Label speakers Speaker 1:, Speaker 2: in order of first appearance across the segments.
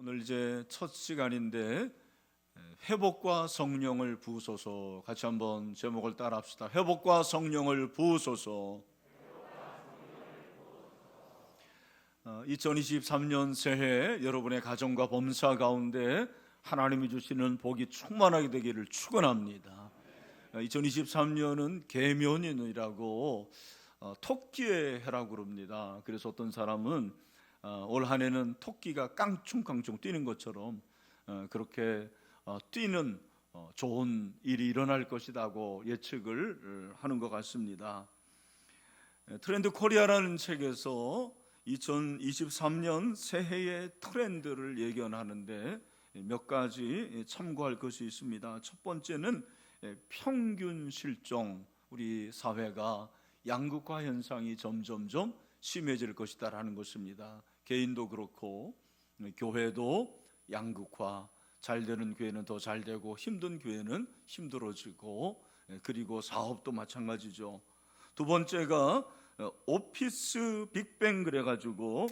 Speaker 1: 오늘 이제 첫 시간인데 회복과 성령을 부으소서. 같이 한번 제목을 따라합시다. 회복과 성령을 부으소서. 2023년 새해 여러분의 가정과 범사 가운데 하나님이 주시는 복이 충만하게 되기를 축원합니다. 2023년은 계면인이라고 토끼의 해라고 그럽니다. 그래서 어떤 사람은 올 한 해는 토끼가 깡충깡충 뛰는 것처럼 그렇게 뛰는 좋은 일이 일어날 것이라고 예측을 하는 것 같습니다. 트렌드 코리아라는 책에서 2023년 새해의 트렌드를 예견하는데 몇 가지 참고할 것이 있습니다. 첫 번째는 평균 실종, 우리 사회가 양극화 현상이 점점점 심해질 것이다라는 것입니다. 개인도 그렇고 교회도 양극화, 잘 되는 교회는 더 잘 되고 힘든 교회는 힘들어지고, 그리고 사업도 마찬가지죠. 두 번째가 오피스 빅뱅 그래가지고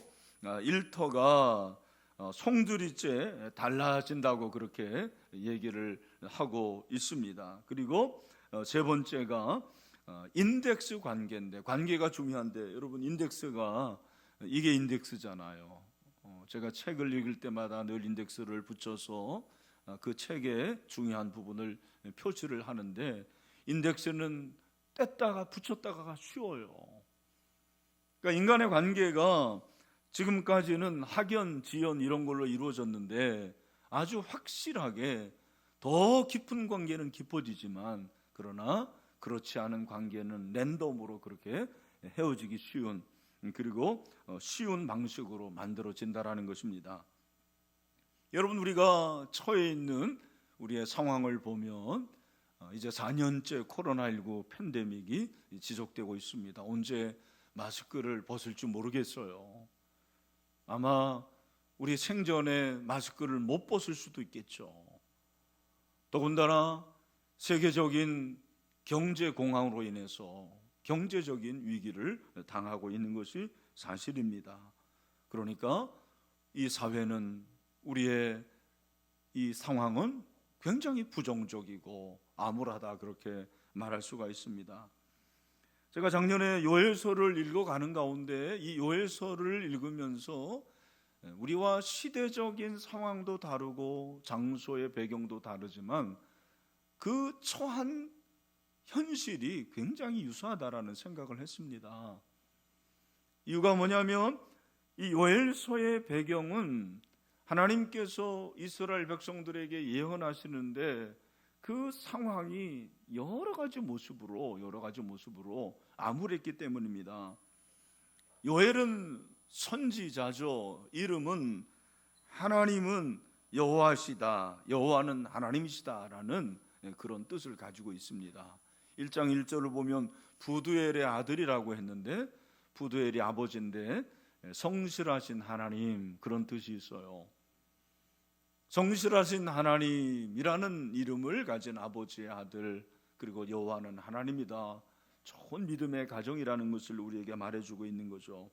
Speaker 1: 일터가 송두리째 달라진다고 그렇게 얘기를 하고 있습니다. 그리고 세 번째가 인덱스 관계인데, 관계가 중요한데 여러분, 인덱스가 이게 인덱스잖아요. 제가 책을 읽을 때마다 늘 인덱스를 붙여서 그 책의 중요한 부분을 표시를 하는데, 인덱스는 뗐다가 붙였다가가 쉬워요. 그러니까 인간의 관계가 지금까지는 학연, 지연 이런 걸로 이루어졌는데 아주 확실하게 더 깊은 관계는 깊어지지만, 그러나 그렇지 않은 관계는 랜덤으로 그렇게 헤어지기 쉬운, 그리고 쉬운 방식으로 만들어진다라는 것입니다. 여러분, 우리가 처해 있는 우리의 상황을 보면 이제 4년째 코로나19 팬데믹이 지속되고 있습니다. 언제 마스크를 벗을 줄 모르겠어요. 아마 우리 생전에 마스크를 못 벗을 수도 있겠죠. 더군다나 세계적인 경제 공황으로 인해서 경제적인 위기를 당하고 있는 것이 사실입니다. 그러니까 이 사회는, 우리의 이 상황은 굉장히 부정적이고 암울하다, 그렇게 말할 수가 있습니다. 제가 작년에 요엘서를 읽어가는 가운데 이 요엘서를 읽으면서 우리와 시대적인 상황도 다르고 장소의 배경도 다르지만 그 처한 현실이 굉장히 유사하다라는 생각을 했습니다. 이유가 뭐냐면 이 요엘서의 배경은 하나님께서 이스라엘 백성들에게 예언하시는데 그 상황이 여러 가지 모습으로 암울했기 때문입니다. 요엘은 선지자죠. 이름은 하나님은 여호와시다, 여호와는 하나님이시다라는 그런 뜻을 가지고 있습니다. 1장 1절을 보면 부두엘의 아들이라고 했는데, 부두엘이 아버지인데 성실하신 하나님, 그런 뜻이 있어요. 성실하신 하나님이라는 이름을 가진 아버지의 아들, 그리고 여호와는 하나님이다. 좋은 믿음의 가정이라는 것을 우리에게 말해주고 있는 거죠.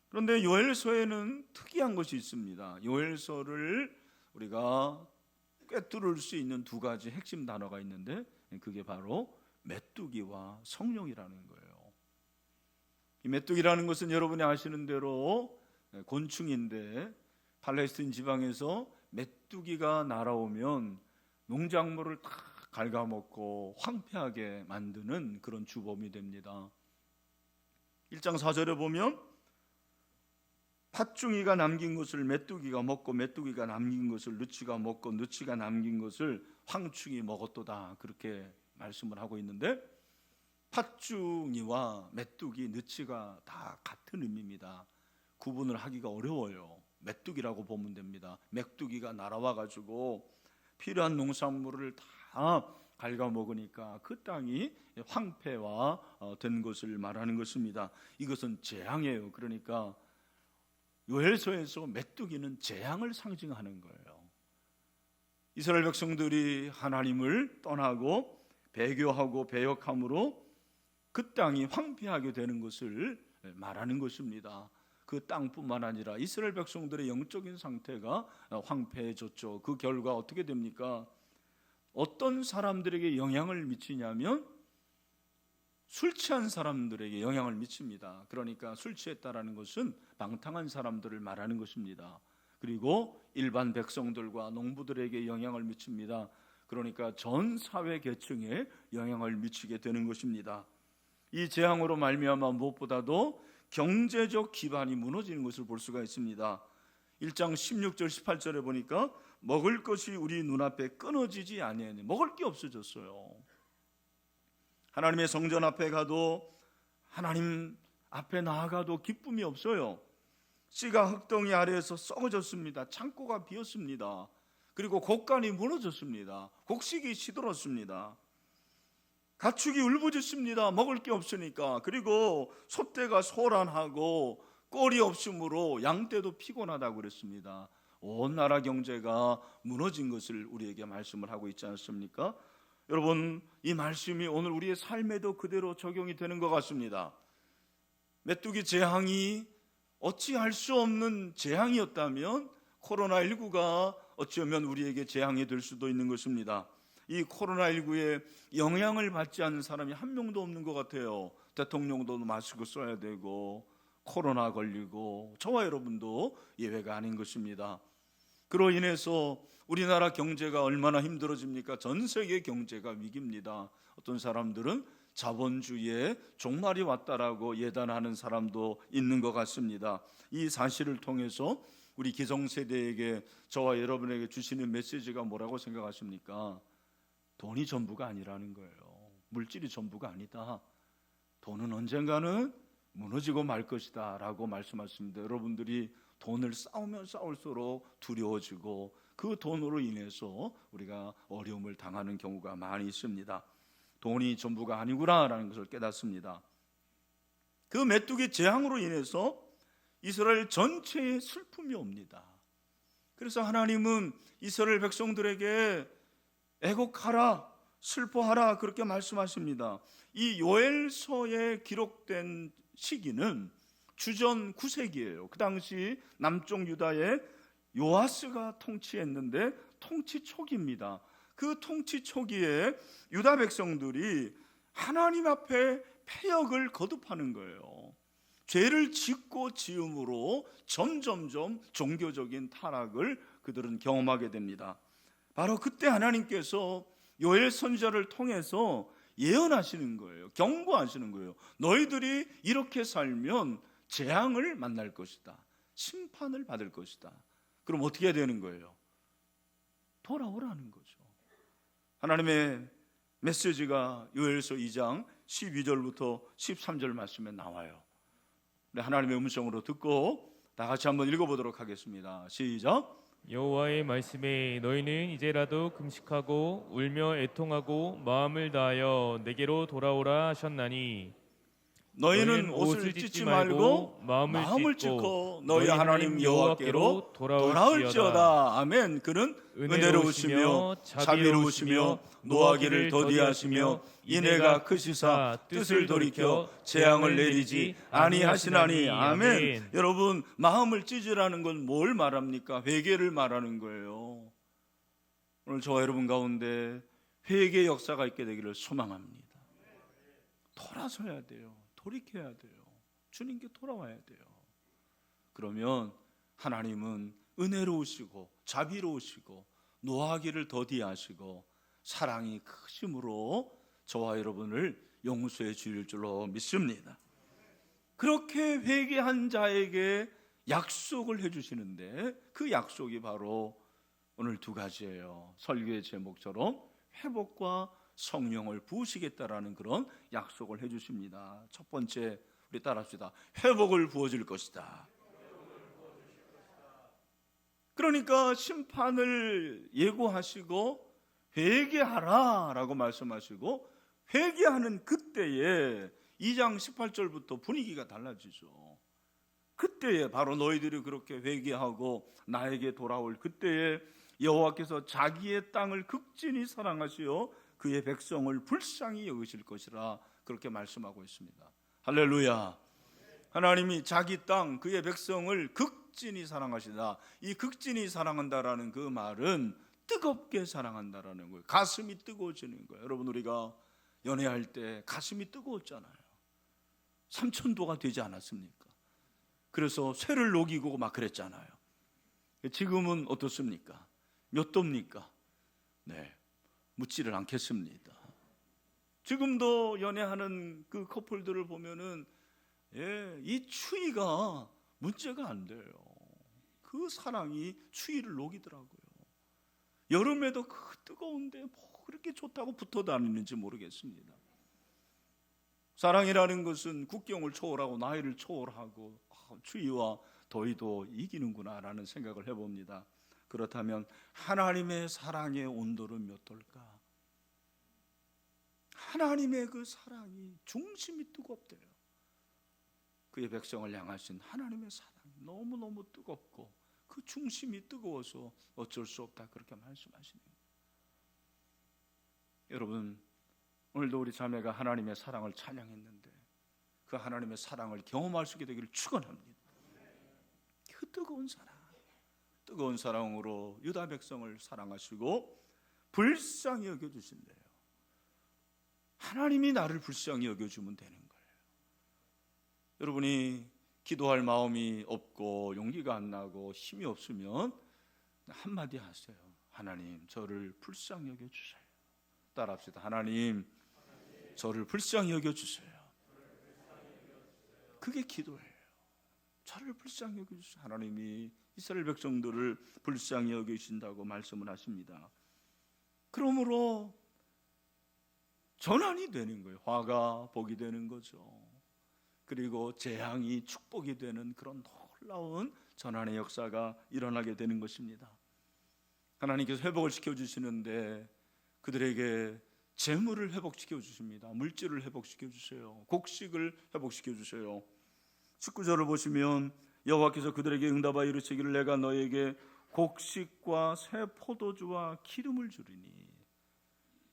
Speaker 1: 그런데 요엘서에는 특이한 것이 있습니다. 요엘서를 우리가 꿰뚫을 수 있는 두 가지 핵심 단어가 있는데, 그게 바로 메뚜기와 성령이라는 거예요. 이 메뚜기라는 것은 여러분이 아시는 대로 곤충인데, 팔레스타인 지방에서 메뚜기가 날아오면 농작물을 다 갉아먹고 황폐하게 만드는 그런 주범이 됩니다. 1장 4절에 보면 팥중이가 남긴 것을 메뚜기가 먹고 메뚜기가 남긴 것을 느치가 먹고 느치가 남긴 것을 황충이 먹었도다, 그렇게 말씀을 하고 있는데, 팥중이와 메뚜기, 느치가 다 같은 의미입니다. 구분을 하기가 어려워요. 메뚜기라고 보면 됩니다. 메뚜기가 날아와 가지고 필요한 농산물을 다 갉아먹으니까 그 땅이 황폐화 된 것을 말하는 것입니다. 이것은 재앙이에요. 그러니까 요엘서에서 메뚜기는 재앙을 상징하는 거예요. 이스라엘 백성들이 하나님을 떠나고 배교하고 배역함으로 그 땅이 황폐하게 되는 것을 말하는 것입니다. 그 땅뿐만 아니라 이스라엘 백성들의 영적인 상태가 황폐해졌죠. 그 결과 어떻게 됩니까? 어떤 사람들에게 영향을 미치냐면 술 취한 사람들에게 영향을 미칩니다. 그러니까 술 취했다라는 것은 방탕한 사람들을 말하는 것입니다. 그리고 일반 백성들과 농부들에게 영향을 미칩니다. 그러니까 전 사회 계층에 영향을 미치게 되는 것입니다. 이 재앙으로 말미암아 무엇보다도 경제적 기반이 무너지는 것을 볼 수가 있습니다. 1장 16절 18절에 보니까 먹을 것이 우리 눈앞에 끊어지지 아니하니, 먹을 게 없어졌어요. 하나님의 성전 앞에 가도, 하나님 앞에 나아가도 기쁨이 없어요. 씨가 흙덩이 아래에서 썩어졌습니다. 창고가 비었습니다. 그리고 곡간이 무너졌습니다. 곡식이 시들었습니다. 가축이 울부짖습니다. 먹을 게 없으니까. 그리고 소떼가 소란하고 꼴이 없으므로 양떼도 피곤하다고 그랬습니다. 온 나라 경제가 무너진 것을 우리에게 말씀을 하고 있지 않습니까? 여러분, 이 말씀이 오늘 우리의 삶에도 그대로 적용이 되는 것 같습니다. 메뚜기 재앙이 어찌할 수 없는 재앙이었다면 코로나19가 어쩌면 우리에게 재앙이 될 수도 있는 것입니다. 이 코로나19에 영향을 받지 않는 사람이 한 명도 없는 것 같아요. 대통령도 마스크 써야 되고 코로나 걸리고 저와 여러분도 예외가 아닌 것입니다. 그로 인해서 우리나라 경제가 얼마나 힘들어집니까? 전 세계 경제가 위기입니다. 어떤 사람들은 자본주의의 종말이 왔다라고 예단하는 사람도 있는 것 같습니다. 이 사실을 통해서 우리 기성세대에게, 저와 여러분에게 주시는 메시지가 뭐라고 생각하십니까? 돈이 전부가 아니라는 거예요. 물질이 전부가 아니다. 돈은 언젠가는 무너지고 말 것이다 라고 말씀하십니다. 여러분들이 돈을 쌓으면 쌓을수록 두려워지고 그 돈으로 인해서 우리가 어려움을 당하는 경우가 많이 있습니다. 돈이 전부가 아니구나라는 것을 깨닫습니다. 그 메뚜기 재앙으로 인해서 이스라엘 전체에 슬픔이 옵니다. 그래서 하나님은 이스라엘 백성들에게 애곡하라, 슬퍼하라 그렇게 말씀하십니다. 이 요엘서에 기록된 시기는 주전 9세기예요. 그 당시 남쪽 유다에 요아스가 통치했는데 통치 초기입니다. 그 통치 초기에 유다 백성들이 하나님 앞에 패역을 거듭하는 거예요. 죄를 짓고 지음으로 점점점 종교적인 타락을 그들은 경험하게 됩니다. 바로 그때 하나님께서 요엘 선지자를 통해서 예언하시는 거예요. 경고하시는 거예요. 너희들이 이렇게 살면 재앙을 만날 것이다. 심판을 받을 것이다. 그럼 어떻게 해야 되는 거예요? 돌아오라는 거죠. 하나님의 메시지가 요엘서 2장 12절부터 13절 말씀에 나와요. 하나님의 음성으로 듣고 다 같이 한번 읽어보도록 하겠습니다. 시작.
Speaker 2: 여호와의 말씀에 너희는 이제라도 금식하고 울며 애통하고 마음을 다하여 내게로 돌아오라 하셨나니
Speaker 1: 너희는 옷을 찢지 말고 마음을 찢고 너희 하나님 여호와께로 돌아올지어다. 아멘. 그는 은혜로우시며 자비로우시며 노하기를 더디하시며 인애가 크시사 뜻을 돌이켜 재앙을 내리지 아니하시나니. 아멘. 여러분, 마음을 찢으라는 건 뭘 말합니까? 회개를 말하는 거예요. 오늘 저와 여러분 가운데 회개 역사가 있게 되기를 소망합니다. 돌아서야 돼요. 돌이켜야 돼요. 주님께 돌아와야 돼요. 그러면 하나님은 은혜로우시고 자비로우시고 노하기를 더디하시고 사랑이 크심으로 저와 여러분을 용서해 주실 줄로 믿습니다. 그렇게 회개한 자에게 약속을 해주시는데 그 약속이 바로 오늘 두 가지예요. 설교의 제목처럼 회복과 성령을 부으시겠다라는 그런 약속을 해주십니다. 첫 번째, 우리 따라합시다. 회복을 부어줄 것이다. 그러니까 심판을 예고하시고 회개하라 라고 말씀하시고 회개하는 그때에 2장 18절부터 분위기가 달라지죠. 그때에 바로 너희들이 그렇게 회개하고 나에게 돌아올 그때에 여호와께서 자기의 땅을 극진히 사랑하시어 그의 백성을 불쌍히 여기실 것이라 그렇게 말씀하고 있습니다. 할렐루야. 하나님이 자기 땅 그의 백성을 극진히 사랑하시다. 이 극진히 사랑한다라는 그 말은 뜨겁게 사랑한다라는 거예요. 가슴이 뜨거워지는 거예요. 여러분, 우리가 연애할 때 가슴이 뜨거웠잖아요. 3000도가 되지 않았습니까? 그래서 쇠를 녹이고 막 그랬잖아요. 지금은 어떻습니까? 몇 도입니까? 네, 묻지를 않겠습니다. 지금도 연애하는 그 커플들을 보면은 이 추위가 문제가 안 돼요. 그 사랑이 추위를 녹이더라고요. 여름에도 그 뜨거운데 뭐 그렇게 좋다고 붙어 다니는지 모르겠습니다. 사랑이라는 것은 국경을 초월하고 나이를 초월하고 추위와 더위도 이기는구나 라는 생각을 해봅니다. 그렇다면 하나님의 사랑의 온도는 몇 도일까? 하나님의 그 사랑이 중심이 뜨겁대요. 그의 백성을 향하신 하나님의 사랑이 너무너무 뜨겁고 그 중심이 뜨거워서 어쩔 수 없다, 그렇게 말씀하시네요. 여러분, 오늘도 우리 자매가 하나님의 사랑을 찬양했는데 그 하나님의 사랑을 경험할 수 있게 되기를 축원합니다. 그 뜨거운 사랑으로 유다 백성을 사랑하시고 불쌍히 여겨주신대요. 하나님이 나를 불쌍히 여겨주면 되는 거예요. 여러분이 기도할 마음이 없고 용기가 안 나고 힘이 없으면 한마디 하세요. 하나님, 저를 불쌍히 여겨주세요. 따라합시다. 하나님, 저를 불쌍히 여겨주세요. 그게 기도예요. 저를 불쌍히 여겨주세요. 하나님이 이스라엘 백성들을 불쌍히 여기신다고 말씀을 하십니다. 그러므로 전환이 되는 거예요. 화가 복이 되는 거죠. 그리고 재앙이 축복이 되는 그런 놀라운 전환의 역사가 일어나게 되는 것입니다. 하나님께서 회복을 시켜주시는데 그들에게 재물을 회복시켜 주십니다. 물질을 회복시켜 주세요. 곡식을 회복시켜 주세요. 19절을 보시면 여호와께서 그들에게 응답하여 이르시기를 내가 너에게 곡식과 새 포도주와 기름을 주리니.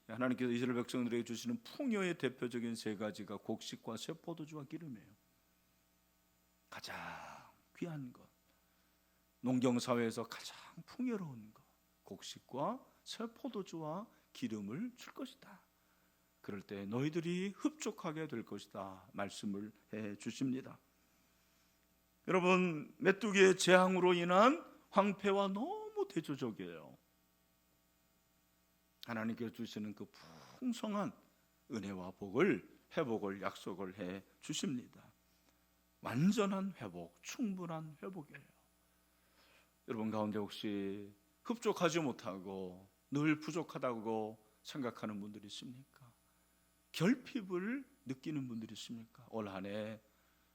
Speaker 1: 하나님께서 이스라엘 백성들에게 주시는 풍요의 대표적인 세 가지가 곡식과 새 포도주와 기름이에요. 가장 귀한 것, 농경사회에서 가장 풍요로운 것, 곡식과 새 포도주와 기름을 줄 것이다. 그럴 때 너희들이 흡족하게 될 것이다 말씀을 해 주십니다. 여러분, 메뚜기의 재앙으로 인한 황폐와 너무 대조적이에요. 하나님께서 주시는 그 풍성한 은혜와 복을, 회복을 약속을 해 주십니다. 완전한 회복, 충분한 회복이에요. 여러분 가운데 혹시 흡족하지 못하고 늘 부족하다고 생각하는 분들이 있습니까? 결핍을 느끼는 분들이 있습니까? 올 한 해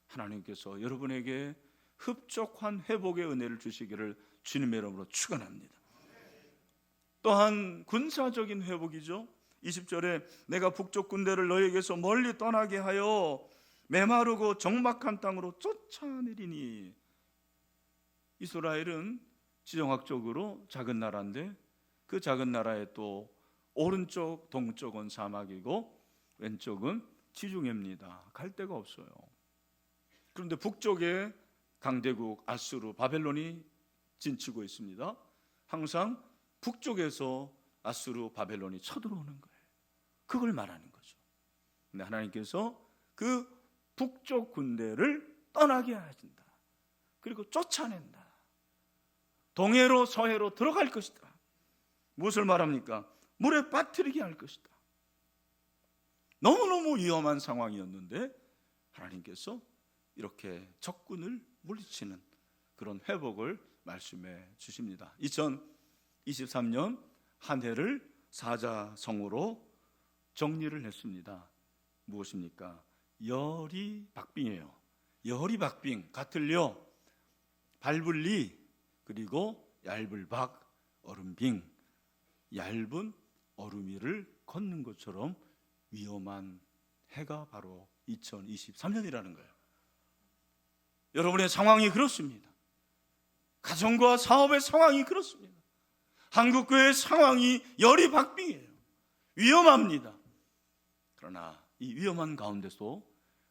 Speaker 1: 하나님께서 여러분에게 흡족한 회복의 은혜를 주시기를 주님의 이름으로 축원합니다. 또한 군사적인 회복이죠. 20절에 내가 북쪽 군대를 너에게서 멀리 떠나게 하여 메마르고 적막한 땅으로 쫓아내리니. 이스라엘은 지정학적으로 작은 나라인데 그 작은 나라의 또 오른쪽 동쪽은 사막이고 왼쪽은 지중해입니다. 갈 데가 없어요. 그런데 북쪽에 강대국 아수르 바벨론이 진치고 있습니다. 항상 북쪽에서 아수르 바벨론이 쳐들어오는 거예요. 그걸 말하는 거죠. 근데 하나님께서 그 북쪽 군대를 떠나게 하신다. 그리고 쫓아낸다. 동해로 서해로 들어갈 것이다. 무엇을 말합니까? 물에 빠뜨리게 할 것이다. 너무너무 위험한 상황이었는데 하나님께서 이렇게 적군을 물리치는 그런 회복을 말씀해 주십니다. 2023년 한 해를 사자성어로 정리를 했습니다. 무엇입니까? 열이박빙이에요. 열이박빙, 같을려, 발불리, 그리고 얇을박, 얼음빙, 얇은 얼음 위를 걷는 것처럼 위험한 해가 바로 2023년이라는 거예요. 여러분의 상황이 그렇습니다. 가정과 사업의 상황이 그렇습니다. 한국교회의 상황이 열이박빙이에요. 위험합니다. 그러나 이 위험한 가운데서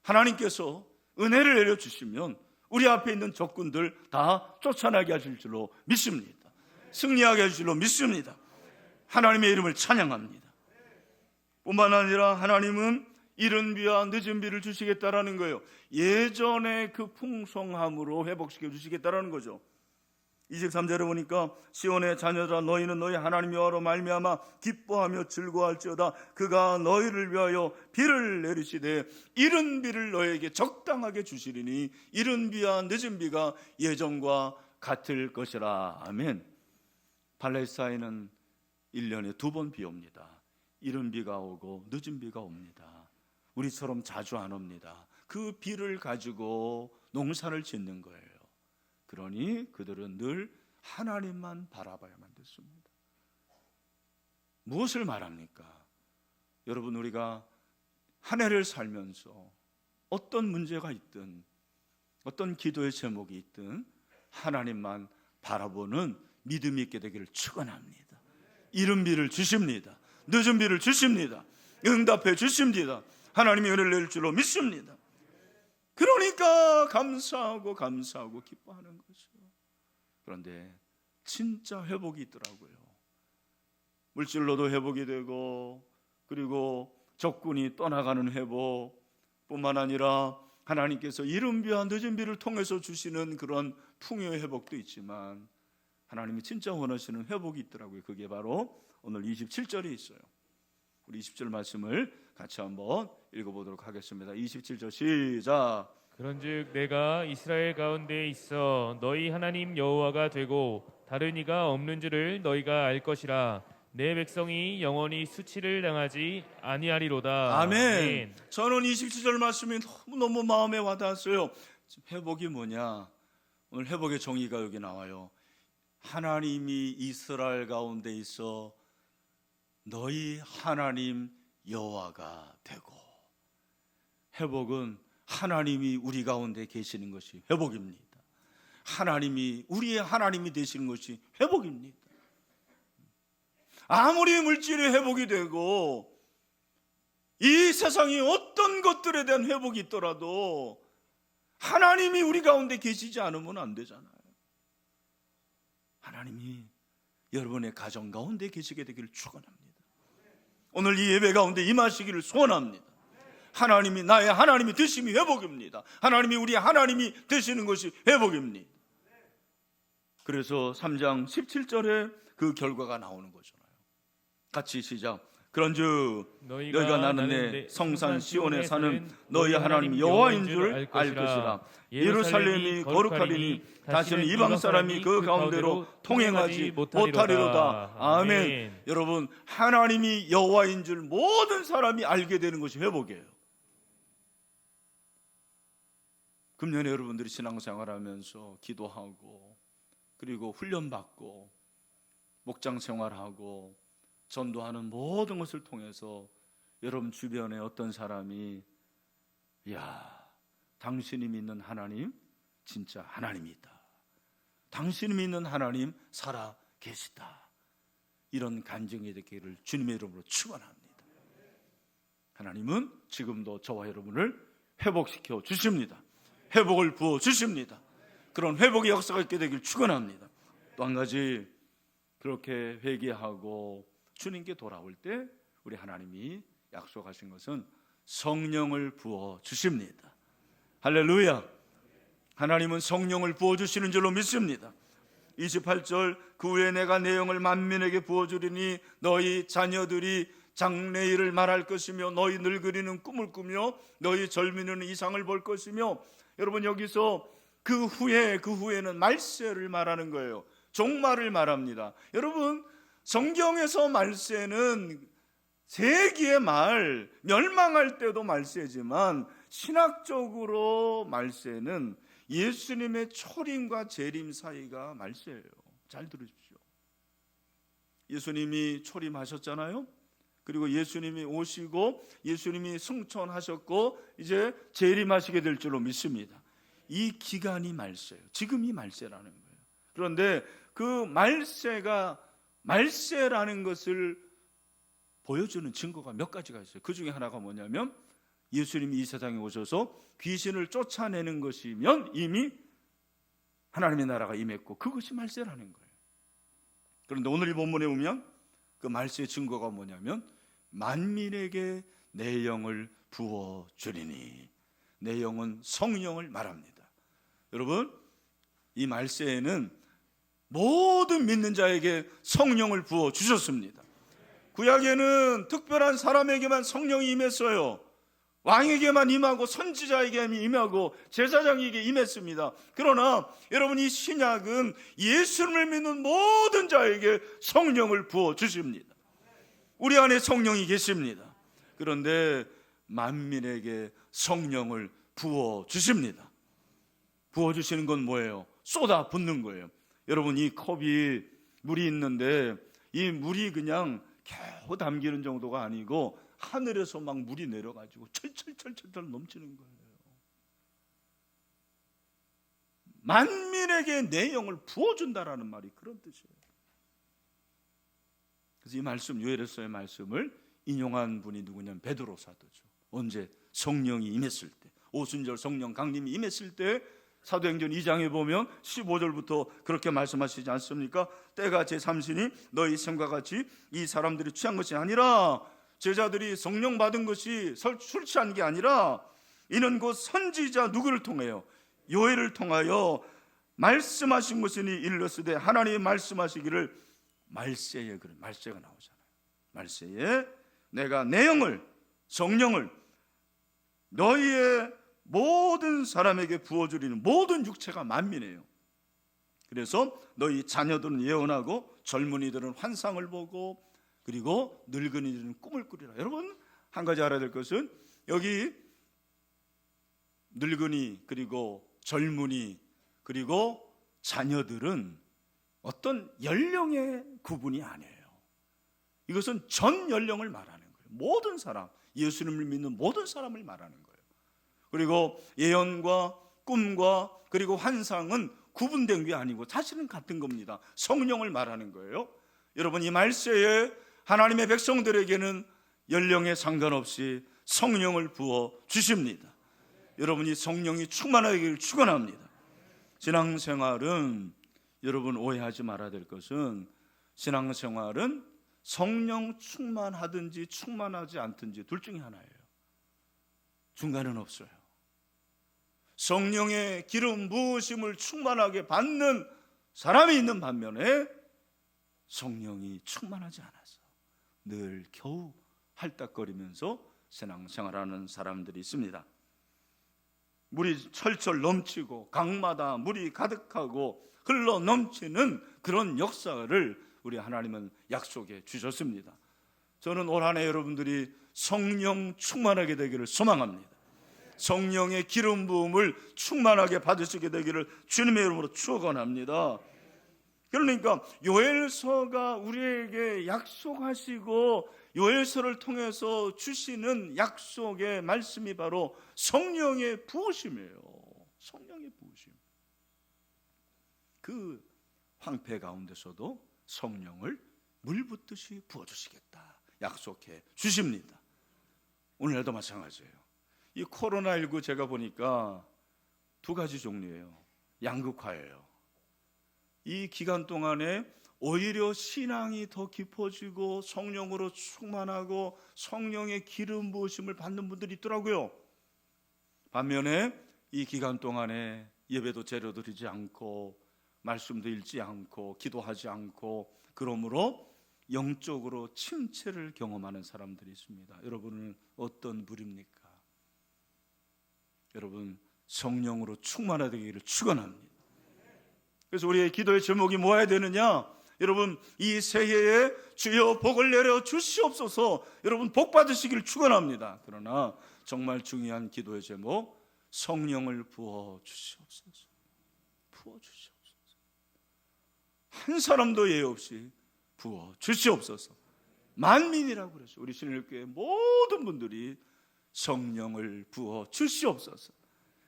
Speaker 1: 하나님께서 은혜를 내려주시면 우리 앞에 있는 적군들 다 쫓아나게 하실 줄로 믿습니다. 승리하게 하실 줄로 믿습니다. 하나님의 이름을 찬양합니다. 뿐만 아니라 하나님은 이른 비와 늦은 비를 주시겠다라는 거예요. 예전의 그 풍성함으로 회복시켜 주시겠다라는 거죠. 23절에 보니까 시온의 자녀들아 너희는 너희 하나님 여호와로 말미암아 기뻐하며 즐거워할지어다. 그가 너희를 위하여 비를 내리시되 이른 비를 너희에게 적당하게 주시리니 이른 비와 늦은 비가 예전과 같을 것이라. 아멘. 팔레스타인은 1년에 2번 비 옵니다. 이른 비가 오고 늦은 비가 옵니다. 우리처럼 자주 안 옵니다. 그 비를 가지고 농사를 짓는 거예요. 그러니 그들은 늘 하나님만 바라봐야만 됐습니다. 무엇을 말합니까? 여러분, 우리가 한 해를 살면서 어떤 문제가 있든 어떤 기도의 제목이 있든 하나님만 바라보는 믿음이 있게 되기를 축원합니다. 이른 비를 주십니다. 늦은 비를 주십니다. 응답해 주십니다. 하나님이 은혜를 낼 줄로 믿습니다. 그러니까 감사하고 기뻐하는 거죠. 그런데 진짜 회복이 있더라고요. 물질로도 회복이 되고, 그리고 적군이 떠나가는 회복 뿐만 아니라 하나님께서 이른 비와 늦은 비를 통해서 주시는 그런 풍요의 회복도 있지만 하나님이 진짜 원하시는 회복이 있더라고요. 그게 바로 오늘 27절에 있어요. 우리 20절 말씀을 같이 한번 읽어보도록 하겠습니다. 27절 시작.
Speaker 2: 그런즉 내가 이스라엘 가운데 있어 너희 하나님 여호와가 되고 다른 이가 없는 줄을 너희가 알 것이라. 내 백성이 영원히 수치를 당하지 아니하리로다.
Speaker 1: 아멘. 저는 27절 말씀이 너무 마음에 와닿았어요. 회복이 뭐냐? 오늘 회복의 정의가 여기 나와요. 하나님이 이스라엘 가운데 있어 너희 하나님 여호와가 되고. 회복은 하나님이 우리 가운데 계시는 것이 회복입니다. 하나님이 우리의 하나님이 되시는 것이 회복입니다. 아무리 물질이 회복이 되고 이 세상에 어떤 것들에 대한 회복이 있더라도 하나님이 우리 가운데 계시지 않으면 안 되잖아요. 하나님이 여러분의 가정 가운데 계시게 되기를 축원합니다. 오늘 이 예배 가운데 임하시기를 소원합니다. 하나님이 나의 하나님이 되심이 회복입니다. 하나님이 우리의 하나님이 되시는 것이 회복입니다. 그래서 3장 17절에 그 결과가 나오는 거잖아요. 같이 시작. 그런즉 너희가 나는 내 성산 시온에 사는 너희 하나님 여호와인 줄 알 것이라. 예루살렘이 거룩하리니 다시는 이방 사람이 그 가운데로 통행하지 못하리로다. 아멘. 여러분, 하나님이 여호와인 줄 모든 사람이 알게 되는 것이 회복이에요. 금년에 여러분들이 신앙생활하면서 기도하고 그리고 훈련받고 목장 생활하고 전도하는 모든 것을 통해서 여러분 주변에 어떤 사람이 야, 당신이 믿는 하나님 진짜 하나님이다. 당신이 믿는 하나님 살아 계시다. 이런 간증이 되기를 주님의 이름으로 축원합니다. 하나님은 지금도 저와 여러분을 회복시켜 주십니다. 회복을 부어 주십니다. 그런 회복의 역사가 있게 되기를 축원합니다. 또 한 가지, 그렇게 회개하고 주님께 돌아올 때 우리 하나님이 약속하신 것은 성령을 부어 주십니다. 할렐루야. 하나님은 성령을 부어 주시는 줄로 믿습니다. 28절 그 후에 내가 내 영을 만민에게 부어 주리니 너희 자녀들이 장래일을 말할 것이며 너희 늙으리는 꿈을 꾸며 너희 젊이는 이상을 볼 것이며. 여러분, 여기서 그 후에는 말세를 말하는 거예요. 종말을 말합니다. 여러분, 성경에서 말세는 세기의 말, 멸망할 때도 말세지만 신학적으로 말세는 예수님의 초림과 재림 사이가 말세예요. 잘 들으십시오. 예수님이 초림하셨잖아요. 그리고 예수님이 오시고 예수님이 승천하셨고 이제 재림하시게 될 줄로 믿습니다. 이 기간이 말세예요. 지금이 말세라는 거예요. 그런데 그 말세라는 것을 보여주는 증거가 몇 가지가 있어요. 그 중에 하나가 뭐냐면 예수님이 이 세상에 오셔서 귀신을 쫓아내는 것이면 이미 하나님의 나라가 임했고 그것이 말세라는 거예요. 그런데 오늘 이 본문에 보면 그 말세의 증거가 뭐냐면 만민에게 내 영을 부어주리니, 내 영은 성령을 말합니다. 여러분, 이 말세에는 모든 믿는 자에게 성령을 부어주셨습니다. 구약에는 특별한 사람에게만 성령이 임했어요. 왕에게만 임하고 선지자에게만 임하고 제사장에게 임했습니다. 그러나 여러분, 이 신약은 예수님을 믿는 모든 자에게 성령을 부어주십니다. 우리 안에 성령이 계십니다. 그런데 만민에게 성령을 부어주십니다. 부어주시는 건 뭐예요? 쏟아 붓는 거예요. 여러분, 이 컵이 물이 있는데 이 물이 그냥 겨우 담기는 정도가 아니고 하늘에서 막 물이 내려가지고 철철철철 넘치는 거예요. 만민에게 내 영을 부어준다라는 말이 그런 뜻이에요. 그래서 이 말씀, 요엘서의 말씀을 인용한 분이 누구냐면 베드로 사도죠. 언제? 성령이 임했을 때, 오순절 성령 강림이 임했을 때 사도행전 2장에 보면 15절부터 그렇게 말씀하시지 않습니까? 때가 제3시니 너희 생각과 같이 이 사람들이 취한 것이 아니라, 제자들이 성령 받은 것이 술 취한 게 아니라 이는 곧 선지자 누구를 통하여? 요엘을 통하여 말씀하신 것이니 일렀으되 하나님이 말씀하시기를 말세에, 그런 말세가 나오잖아요. 말세에 내가 내 영을, 성령을 너희의 모든 사람에게 부어주리는, 모든 육체가 만민이에요. 그래서 너희 자녀들은 예언하고 젊은이들은 환상을 보고 그리고 늙은이들은 꿈을 꾸리라. 여러분, 한 가지 알아야 될 것은 여기 늙은이 그리고 젊은이 그리고 자녀들은 어떤 연령의 구분이 아니에요. 이것은 전 연령을 말하는 거예요. 모든 사람, 예수님을 믿는 모든 사람을 말하는 거예요. 그리고 예언과 꿈과 그리고 환상은 구분된 게 아니고 사실은 같은 겁니다. 성령을 말하는 거예요. 여러분, 이 말세에 하나님의 백성들에게는 연령에 상관없이 성령을 부어 주십니다. 여러분이 성령이 충만하기를 축원합니다. 신앙생활은, 여러분 오해하지 말아야 될 것은, 신앙생활은 성령 충만하든지 충만하지 않든지 둘 중에 하나예요. 중간은 없어요. 성령의 기름 부으심을 충만하게 받는 사람이 있는 반면에 성령이 충만하지 않아서 늘 겨우 할딱거리면서 신앙생활하는 사람들이 있습니다. 물이 철철 넘치고 강마다 물이 가득하고 흘러 넘치는 그런 역사를 우리 하나님은 약속해 주셨습니다. 저는 올 한 해 여러분들이 성령 충만하게 되기를 소망합니다. 성령의 기름 부음을 충만하게 받으시게 되기를 주님의 이름으로 축원합니다. 그러니까 요엘서가 우리에게 약속하시고 요엘서를 통해서 주시는 약속의 말씀이 바로 성령의 부으심이에요. 성령의 부으심. 그 황폐 가운데서도 성령을 물 붓듯이 부어주시겠다 약속해 주십니다. 오늘날도 마찬가지예요. 이 코로나19 제가 보니까 두 가지 종류예요. 양극화예요. 이 기간 동안에 오히려 신앙이 더 깊어지고 성령으로 충만하고 성령의 기름 부으심을 받는 분들이 있더라고요. 반면에 이 기간 동안에 예배도 제대로드리지 않고 말씀도 읽지 않고 기도하지 않고 그러므로 영적으로 침체를 경험하는 사람들이 있습니다. 여러분은 어떤 부류입니까? 여러분, 성령으로 충만하되기를 축원합니다. 그래서 우리의 기도의 제목이 뭐야 되느냐? 여러분, 이 새해에 주여 복을 내려 주시옵소서. 여러분 복 받으시기를 축원합니다. 그러나 정말 중요한 기도의 제목, 성령을 부어 주시옵소서. 부어 주시옵소서. 한 사람도 예외 없이 부어 주시옵소서. 만민이라고 그랬어요. 우리 신일교회 모든 분들이 성령을 부어 주시옵소서.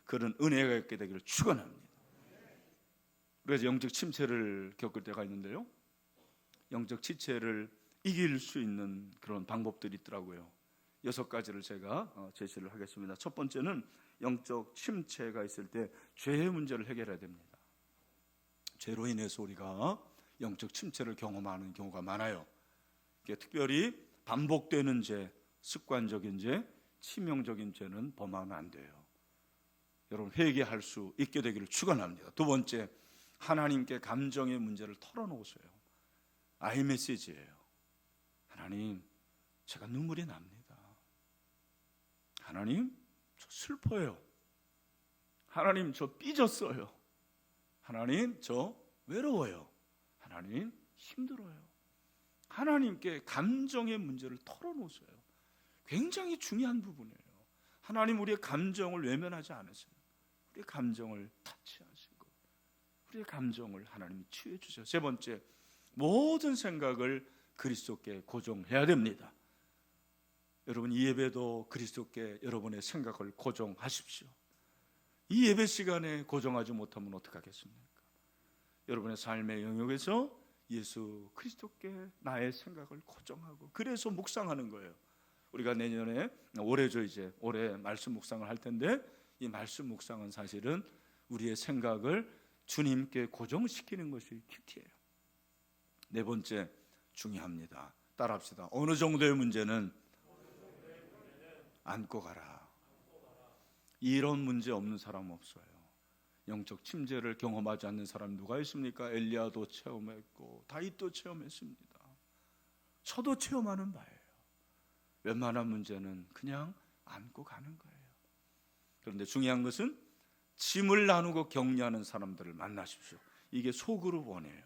Speaker 1: 그런 은혜가 있게 되기를 축원합니다. 그래서 영적 침체를 겪을 때가 있는데요, 영적 침체를 이길 수 있는 그런 방법들이 있더라고요. 6가지를 제가 제시를 하겠습니다. 첫 번째는 영적 침체가 있을 때 죄의 문제를 해결해야 됩니다. 죄로 인해서 우리가 영적 침체를 경험하는 경우가 많아요. 특별히 반복되는 죄, 습관적인 죄, 치명적인 죄는 범하면 안 돼요. 여러분 회개할 수 있게 되기를 축원합니다. 두 번째, 하나님께 감정의 문제를 털어놓으세요. 아이메시지예요. 하나님, 제가 눈물이 납니다. 하나님, 저 슬퍼요. 하나님, 저 삐졌어요. 하나님, 저 외로워요. 하나님, 힘들어요. 하나님께 감정의 문제를 털어놓으세요. 굉장히 중요한 부분이에요. 하나님, 우리의 감정을 외면하지 않으세요. 우리의 감정을 타치하시고 우리의 감정을 하나님이 치유해 주세요. 세 번째, 모든 생각을 그리스도께 고정해야 됩니다. 여러분, 이 예배도 그리스도께 여러분의 생각을 고정하십시오. 이 예배 시간에 고정하지 못하면 어떡하겠습니까? 여러분의 삶의 영역에서 예수 그리스도께 나의 생각을 고정하고, 그래서 묵상하는 거예요. 우리가 내년에 올해죠, 이제 올해 말씀 묵상을 할 텐데, 이 말씀 묵상은 사실은 우리의 생각을 주님께 고정시키는 것이 큐티예요. 네 번째, 중요합니다. 따라합시다. 어느 정도의 문제는 안고 가라. 이런 문제 없는 사람 없어요. 영적 침체를 경험하지 않는 사람 누가 있습니까? 엘리야도 체험했고 다윗도 체험했습니다. 저도 체험하는 바예요. 웬만한 문제는 그냥 안고 가는 거예요. 그런데 중요한 것은 짐을 나누고 격려하는 사람들을 만나십시오. 이게 소그룹 원이에요.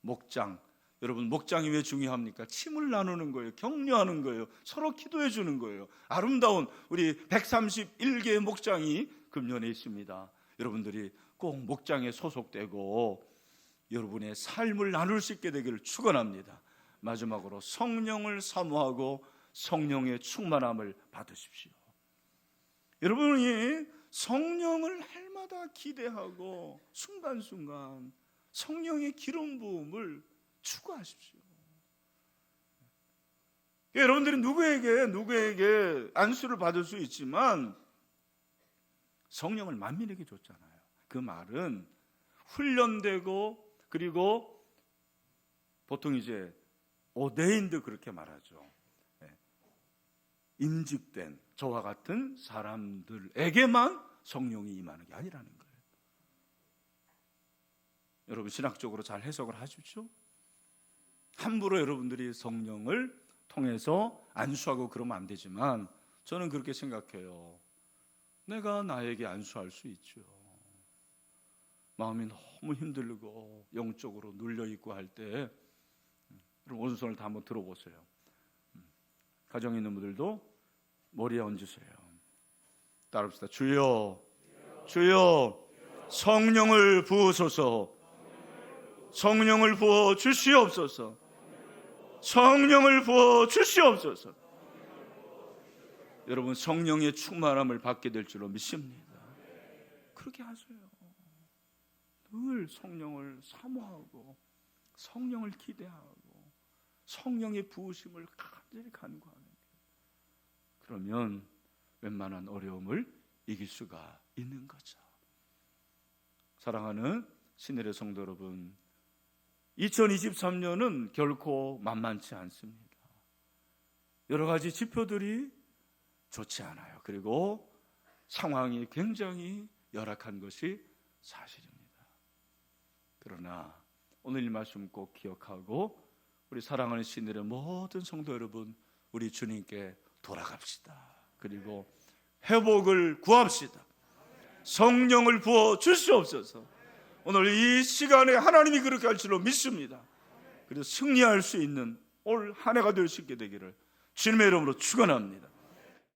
Speaker 1: 목장, 여러분, 목장이 왜 중요합니까? 침을 나누는 거예요. 격려하는 거예요. 서로 기도해 주는 거예요. 아름다운 우리 131개의 목장이 금년에 있습니다. 여러분들이 꼭 목장에 소속되고 여러분의 삶을 나눌 수 있게 되기를 축원합니다. 마지막으로 성령을 사모하고 성령의 충만함을 받으십시오. 여러분이 성령을 날마다 기대하고 순간순간 성령의 기름 부음을 추구하십시오. 여러분들이 누구에게 안수를 받을 수 있지만 성령을 만민에게 줬잖아요. 그 말은 훈련되고, 그리고 보통 이제 오데인도 그렇게 말하죠. 임직된 저와 같은 사람들에게만 성령이 임하는 게 아니라는 거예요. 여러분, 신학적으로 잘 해석을 하십시오. 함부로 여러분들이 성령을 통해서 안수하고 그러면 안 되지만, 저는 그렇게 생각해요. 내가 나에게 안수할 수 있죠. 마음이 너무 힘들고 영적으로 눌려있고 할 때, 여러분 오른손을 다 한번 들어보세요. 가정에 있는 분들도 머리에 얹으세요. 따라합시다. 주여, 주여, 성령을 부으소서. 성령을 부어 주시옵소서. 성령을 부어 주시옵소서. 여러분, 성령의 충만함을 받게 될 줄로 믿습니다. 그렇게 하세요. 늘 성령을 사모하고 성령을 기대하고 성령의 부으심을 간절히 간구하는 거예요. 그러면 웬만한 어려움을 이길 수가 있는 거죠. 사랑하는 신혜의 성도 여러분, 2023년은 결코 만만치 않습니다. 여러 가지 지표들이 좋지 않아요. 그리고 상황이 굉장히 열악한 것이 사실입니다. 그러나 오늘 이 말씀 꼭 기억하고 우리 사랑하는 신들의 모든 성도 여러분, 우리 주님께 돌아갑시다. 그리고 회복을 구합시다. 성령을 부어 주시옵소서. 오늘 이 시간에 하나님이 그렇게 할 줄로 믿습니다. 그래서 승리할 수 있는 올 한 해가 될 수 있게 되기를 주님의 이름으로 축원합니다.